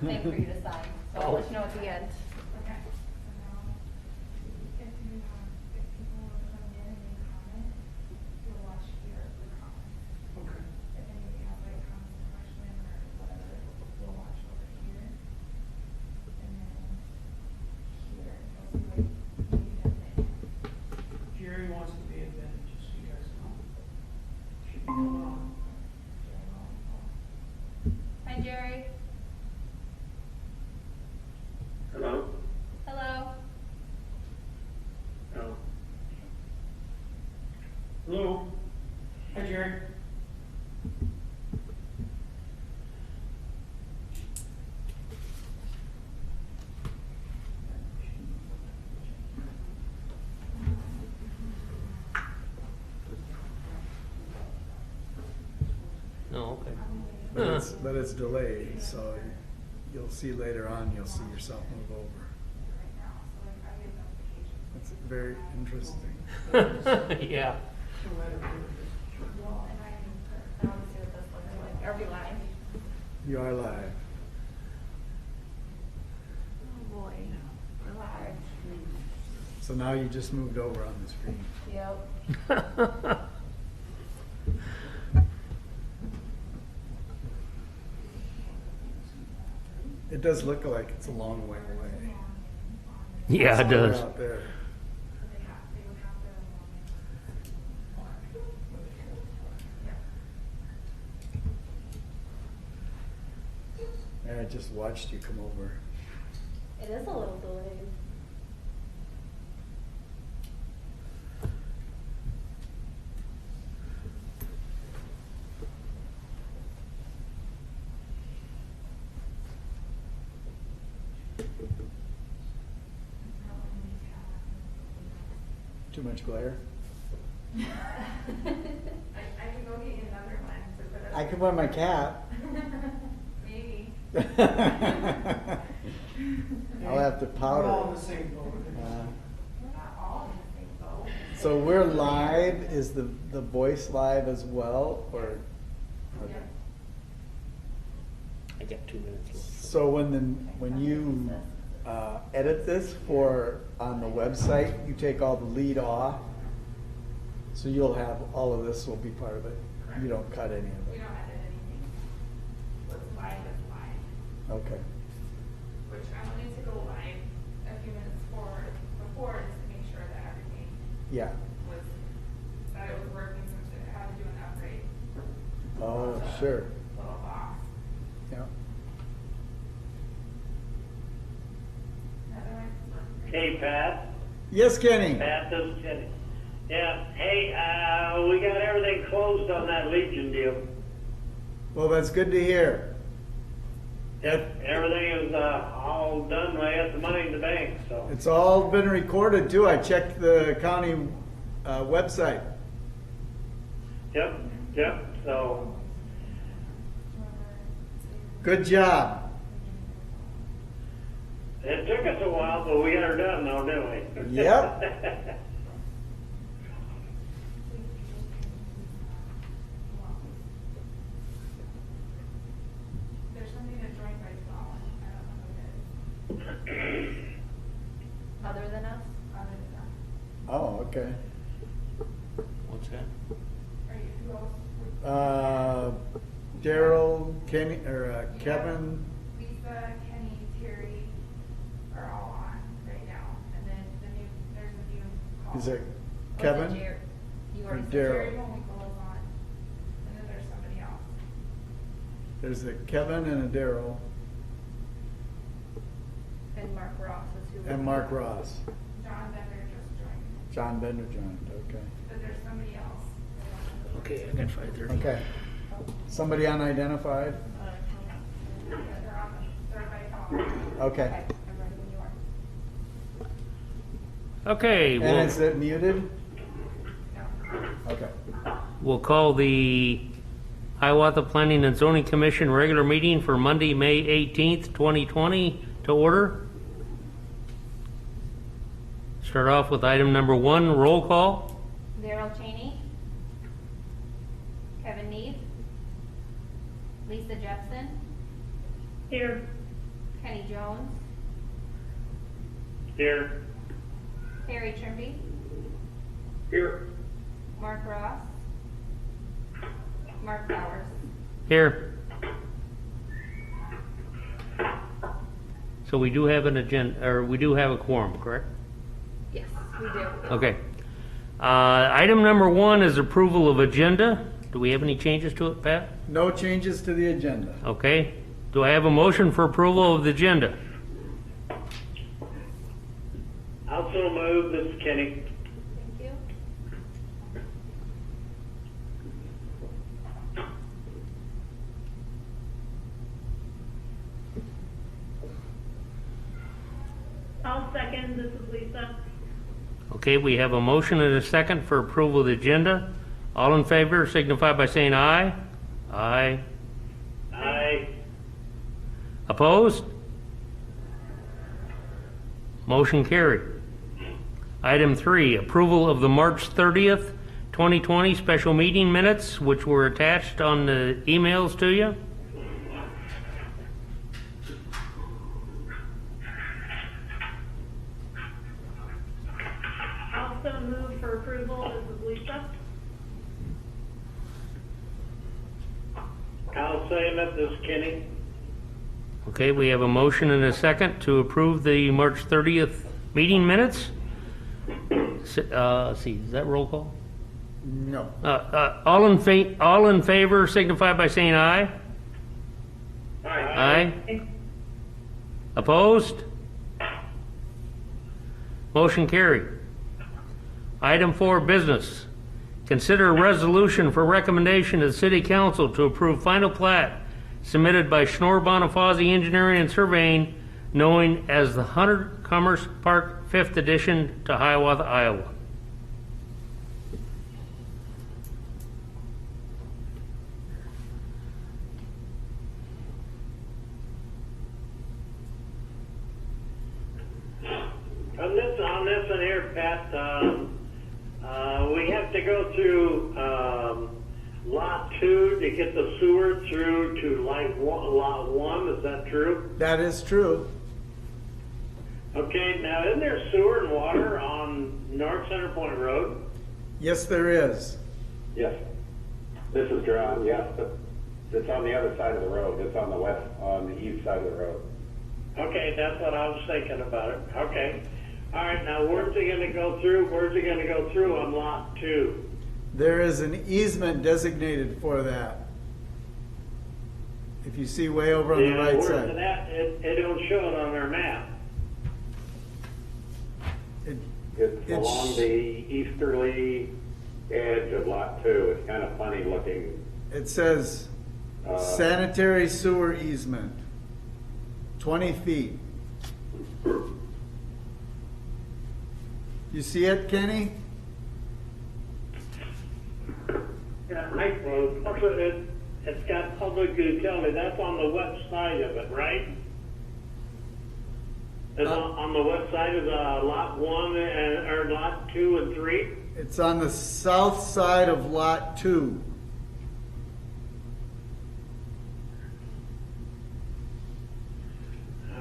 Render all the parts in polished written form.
thing for you to sign, so I'll let you know at the end. Okay. So now, if people are coming in and they comment, you'll watch here for comments. Okay. If anybody has like comments or questions or whatever, you'll watch over here. And then here, you'll see like maybe that's it. Jerry wants to be admitted, just so you guys know. Should be coming on. Hi, Jerry. Hello? Hello. Oh. Hello? Hi, Jerry. Oh, okay. But it's delayed, so you'll see later on, you'll see yourself move over. Right now, so like I get notifications. It's very interesting. Yeah. Well, and I can put, I want to see what this looks like. Are we live? You are live. Oh, boy. We're live. So now you just moved over on the screen. Yep. It does look like it's a long way away. Yeah, it Somewhere does. out there. They would have to. Yeah. Yeah, I just watched you come over. It is a little delayed. Too much glare? I can go get you another one to put up. I could wear my cap. Maybe. I'll have to powder. We're all in the same boat. We're not all in the same boat. So we're live, is the voice live as well, or? Okay. Yep. I got 2 minutes left. So when you edit this on the website, you take all the lead off, so you'll have, all of this will be part of it. You don't cut any of We it. don't edit anything. What's live is live. Okay. Which I wanted to go live a few minutes before just to make sure that everything Yeah. was, that it was working since it had to do an upgrade. Oh, of the sure. Little box. Yeah. Otherwise, it's working. Hey, Pat. Yes, Kenny? Pat, this is Kenny. Yeah, hey, we got everything closed on that Legion deal. Well, that's good to hear. Yep, everything is all done. I got the money in the bank, so. It's all been recorded too. I checked the county website. Yep, so. Good job. It took us a while, but we got her done though, didn't we? Yep. There's something that joined by phone. I don't know who it is. Other than us? Other than that. Oh, okay. What's that? Are you, who else? Daryl, Kenny, or Kevin. Lisa, Kenny, Terry are all on right now. And then there's a new call. Is it Or is Kevin? Jerry? You already Or said Daryl? Terry Homichael is on. And then there's somebody else. There's a Kevin and a Daryl And Mark Ross is who. and Mark Ross. John Bender just joined. John Bender joined, okay. But there's somebody else. Okay, I got 5:30. Okay. Somebody unidentified? Yeah, they're on the third by phone. Okay. Okay, I'm ready when you are. Okay, And is it muted? No. Okay. we'll call the Hiawatha Planning and Zoning Commission regular meeting for Monday, May 18th, 2020 to order. Start off with item number 1, roll call. Daryl Cheney. Kevin Neef. Lisa Jepson. Here. Kenny Jones, Here. Harry Trimby, Here. Mark Ross, Mark Bowers. Here. So we do have an agenda, or we do have a quorum, correct? Yes, we do. Okay. Item number 1 is approval of agenda. Do we have any changes to it, Pat? No changes to the agenda. Okay. Do I have a motion for approval of the agenda? Also move, this is Kenny. Thank you. I'll second, this is Lisa. Okay, we have a motion and a second for approval of the agenda. All in favor signify by saying aye. Aye. Aye. Opposed? Motion carried. Item 3, approval of the March 30th, 2020 special meeting minutes, which were attached on the emails to you. Also move for approval, this is Lisa. I'll second it, this is Kenny. Okay, we have a motion and a second to approve the March 30th meeting minutes. Let's see, is that roll call? No. All in favor signify by saying aye. Aye. Opposed? Motion carried. Item 4, business. Consider a resolution for recommendation to the City Council to approve final plat submitted by Schnorr Bonifazi Engineering and Surveying, known as the Hunter Commerce Park 5th Edition to Hiawatha, Iowa. On this one here, Pat, we have to go through Lot 2 to get the sewer through to Lot 1. Is that true? That is true. Okay, now isn't there sewer and water on North Center Point Road? Yes, there is. Yes. This is John, yes, but it's on the other side of the road. It's on the east side of the road. Okay, that's what I was thinking about it. Okay. All right, now where's it gonna go through? Where's it gonna go through on Lot 2? There is an easement designated for that. If you see way over on the right Where's side. it at? It don't show it on our map. It's along the easterly edge of Lot 2. It's kind of funny looking. It says sanitary sewer easement, 20 feet. You see it, Kenny? Yeah, it's got public utility. That's on the west side of it, right? It's on the west side of the Lot 1 or Lot 2 and 3? It's on the south side of Lot 2.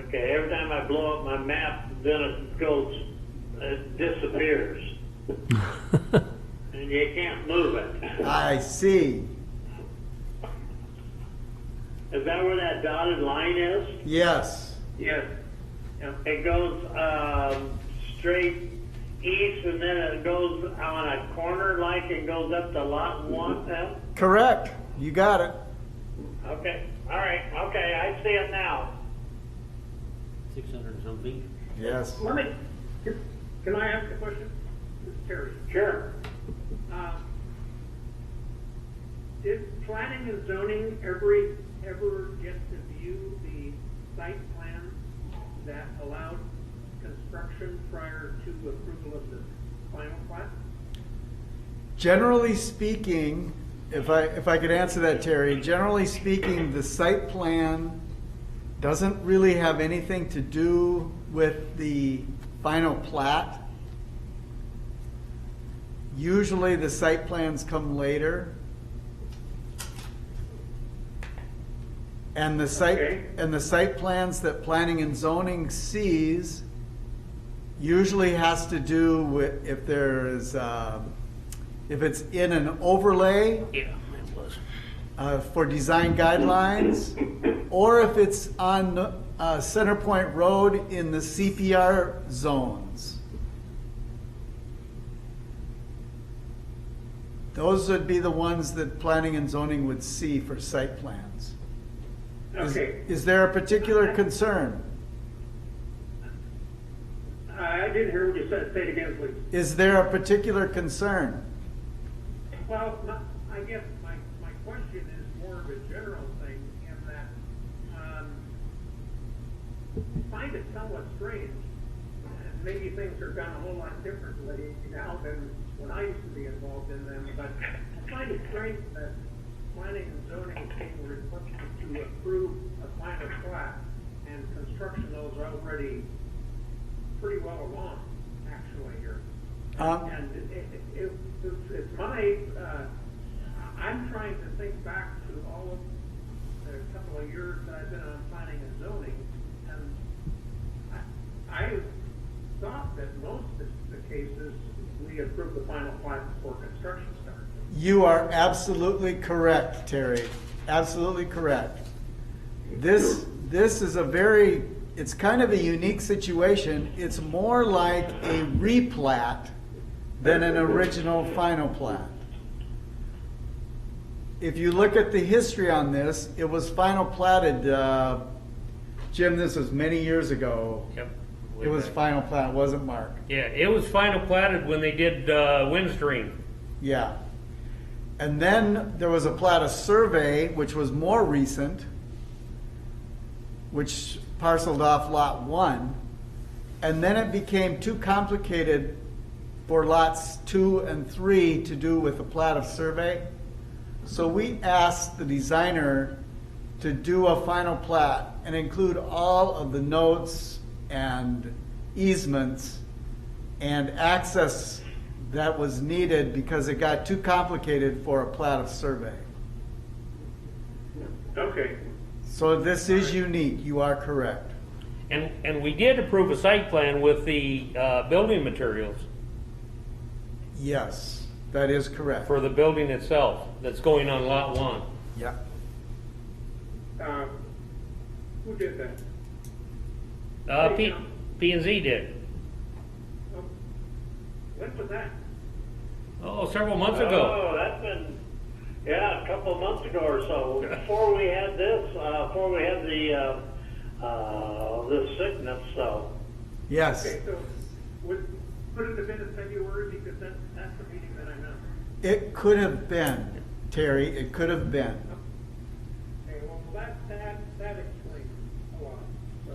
Okay, every time I blow up my map, then it disappears. And you can't move it. I see. Is that where that dotted line is? Yes. Yes. It goes straight east and then it goes on a corner like and goes up to Lot 1 then? Correct. You got it. Okay, all right, okay, I see it now. 600 and some feet. Yes. Can I ask a question? This is Terry. Sure. Did planning and zoning ever get to view the site plan that allowed construction prior to approval of the final plat? Generally speaking, if I could answer that, Terry, generally speaking, the site plan doesn't really have anything to do with the final plat. Usually the site plans come later. And Okay. the site plans that planning and zoning sees usually has to do with if there is, if it's in an overlay Yeah, it was. for design guidelines, or if it's on Center Point Road in the CPR zones. Those would be the ones that planning and zoning would see for site plans. Okay. Is there a particular concern? I didn't hear what you said. Say it again, please. Is there a particular concern? Well, I guess my question is more of a general thing in that I find it somewhat strange. And maybe things are done a whole lot differently now than when I used to be involved in them, but I find it strange that planning and zoning is being requested to approve a final plat and construction those already pretty well along, actually, here. And it's my, I'm trying to think back to all of the couple of years that I've been on planning and zoning, and I thought that most of the cases, we approve the final plat before construction starts. You are absolutely correct, Terry. Absolutely correct. This is a very, it's kind of a unique situation. It's more like a replat than an original final plat. If you look at the history on this, it was final platted, Jim, this was many years ago. Yep. It was final plat, wasn't Mark? Yeah, it was final platted when they did Windstream. Yeah. And then there was a plat of survey, which was more recent, which parceled off lot 1. And then it became too complicated for lots 2 and 3 to do with a plat of survey. So we asked the designer to do a final plat and include all of the notes and easements and access that was needed because it got too complicated for a plat of survey. Okay. So this is unique, you are correct. And we did approve a site plan with the building materials Yes, that is correct. for the building itself that's going on lot 1. Yeah. Who did that? P&Z did. Oh, when was that? Oh, several months ago. Oh, that's been, yeah, a couple of months ago or so. Before we had this, before we had the sickness, so. Yes, Okay, so could it have been in February because that's the meeting that I missed? it could have been, Terry, it could have been. Okay, well, that explains a lot, so,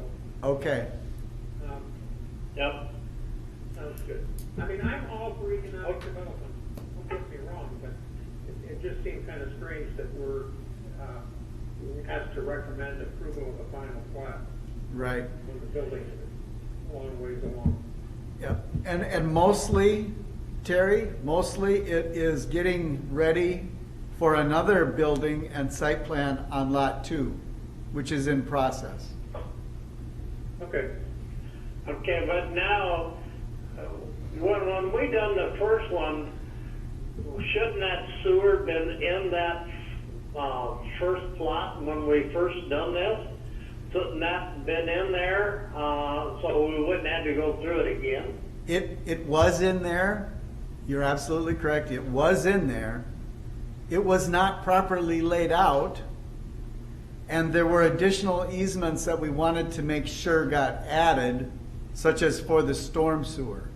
Okay, Yep. sounds good. I mean, I'm all for economic development, don't get me wrong, but it just seemed kind of strange that we're asked to recommend approval of the final plat right. when the building is a long ways along. Yep. And mostly, Terry, mostly it is getting ready for another building and site plan on lot 2, which is in process. Okay. Okay, but now, when we done the first one, shouldn't that sewer been in that first plot when we first done this? Shouldn't that been in there, so we wouldn't have to go through it again? It was in there. You're absolutely correct. It was in there. It was not properly laid out. And there were additional easements that we wanted to make sure got added, such as for the storm sewer.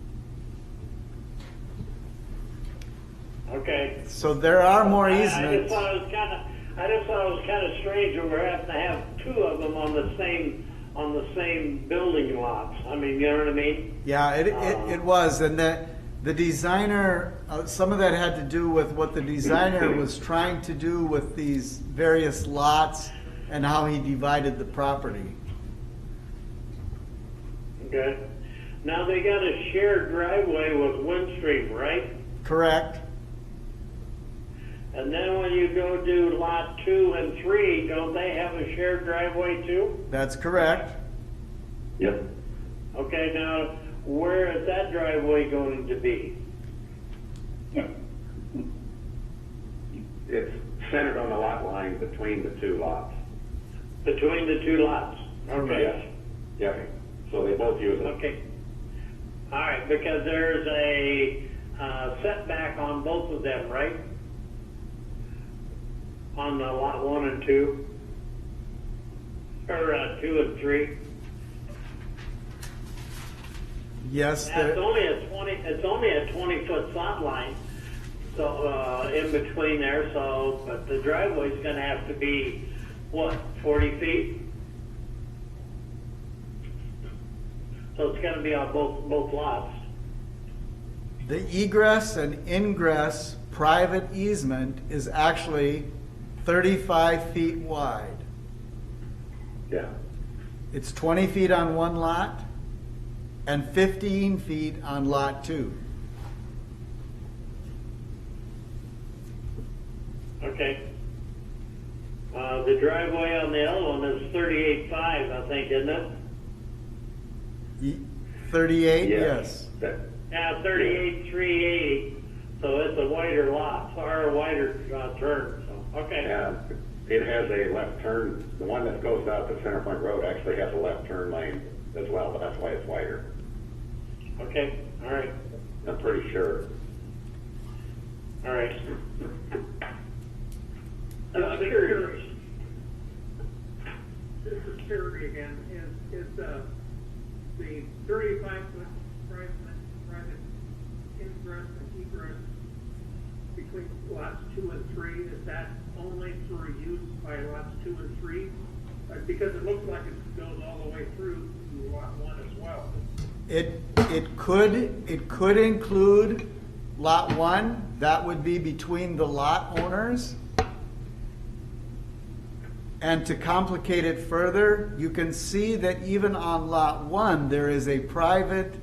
Okay. So there are more I just easements. thought it was kind of strange that we're having to have 2 of them on the same building lots. I mean, you know what I mean? Yeah, it was, and the designer, some of that had to do with what the designer was trying to do with these various lots and how he divided the property. Okay. Now they got a shared driveway with Windstream, right? Correct? And then when you go do lot 2 and 3, don't they have a shared driveway too? That's correct. Yep. Okay, now, where is that driveway going to be? It's centered on the lot line between the two lots. Between the two lots? Okay. Yes. Yep. So they both use it. Okay. All right, because there's a setback on both of them, right? On the lot 1 and 2? Or 2 and 3? Yes, It's only a 20-foot lot line, so in between there. So, but the driveway's going to have to be what, 40 feet? So it's going to be on both lots. the egress and ingress private easement is actually 35 feet wide. Yeah. It's 20 feet on one lot and 15 feet on lot 2. Okay. The driveway on the other one is 38.5, I think, isn't it? 38, yes. That, Yeah, 38.380. So it's a wider lot, or a wider turn. So okay. yeah, it has a left turn. The one that goes out to Center Point Road actually has a left turn lane as well, but that's why it's wider. Okay. All right. I'm pretty sure. All right. This is Terry again. Is the 35-foot private ingress and egress between lots 2 and 3, is that only for use by lots 2 and 3? Because it looks like it goes all the way through to lot 1 as well. It could include lot 1. That would be between the lot owners. And to complicate it further, you can see that even on lot 1, there is a private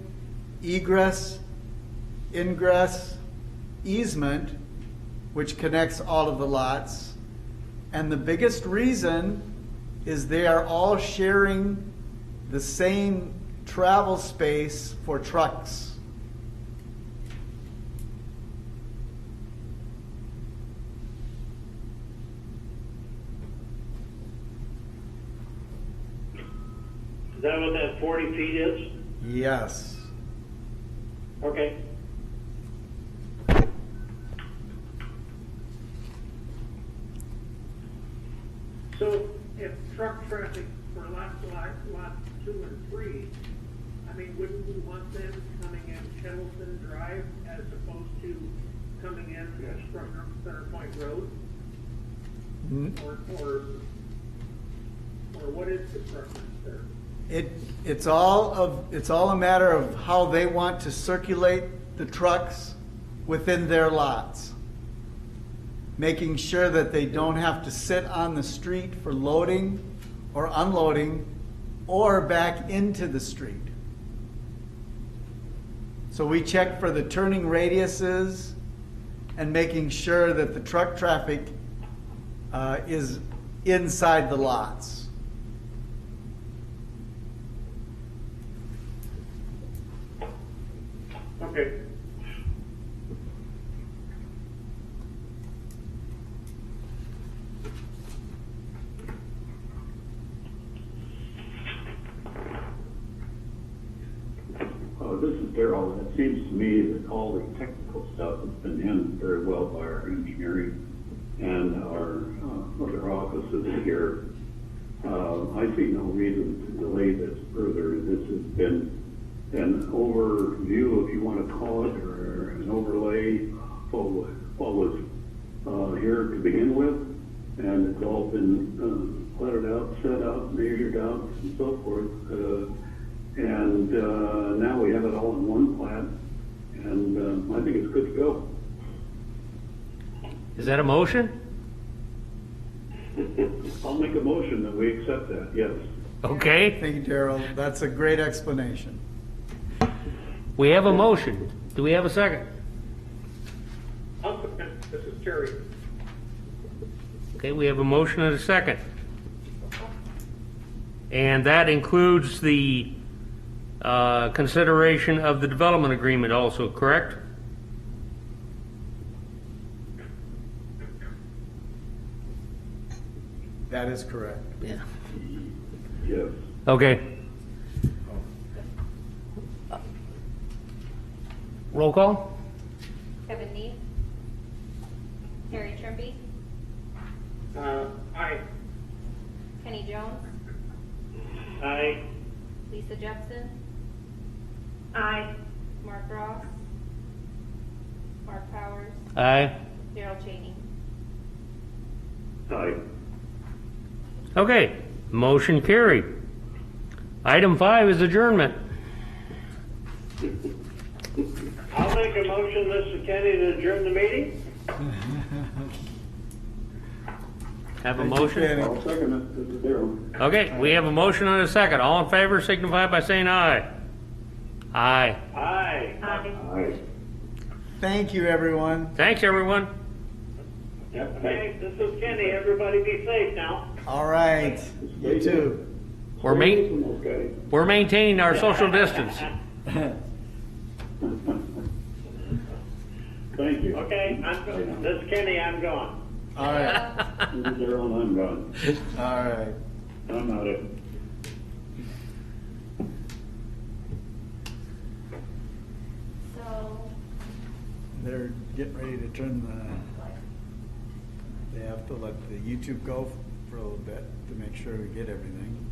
egress, ingress easement, which connects all of the lots. And the biggest reason is they are all sharing the same travel space for trucks. Is that what that 40 feet is? Yes. Okay. So if truck traffic for lots 2 and 3, I mean, wouldn't we want them coming in Kettleton Drive as opposed to coming in from Center Point Road? Or what is the preference there? It's all a matter of how they want to circulate the trucks within their lots. Making sure that they don't have to sit on the street for loading or unloading or back into the street. So we check for the turning radiuses and making sure that the truck traffic is inside the lots. Okay. This is Darrell, and it seems to me that all the technical stuff has been handled very well by our engineering and our other offices here. I see no reason to delay this further. This has been an overview, if you want to call it, or an overlay for what was here to begin with, and it's all been lettered out, set out, measured out, and so forth. And now we have it all in one plat, and I think it's good to go. Is that a motion? I'll make a motion that we accept that, yes. Okay, Thank you, Darrell. That's a great explanation. we have a motion. Do we have a second? This is Terry. Okay, we have a motion and a second. And that includes the consideration of the development agreement also, correct? That is correct. Yeah. Yes. Okay. Roll call? Kevin Neese. Harry Trimby. Aye. Kenny Jones. Aye. Lisa Jepson. Aye. Mark Ross. Mark Powers. Aye. Daryl Cheney. Aye. Okay, motion carried. Item 5 is adjournment. I'll make a motion, Mr. Kenny, to adjourn the meeting. Have a Thank you, motion? Kenny. I'll second it. This is Darrell. Okay, we have a motion and a second. All in favor signify by saying aye. Aye. Aye. Aye. Thank you, everyone. Thanks, everyone. Yep, Okay, this is Kenny. Everybody be safe now. All right. You too. We're Okay. we're maintaining our social distance. Thank you. Okay, this is Kenny. I'm gone. All right. This is Darrell and I'm gone. All right. I'm out of it. So, They're getting ready to turn they have to let the YouTube go for a little bit to make sure we get everything.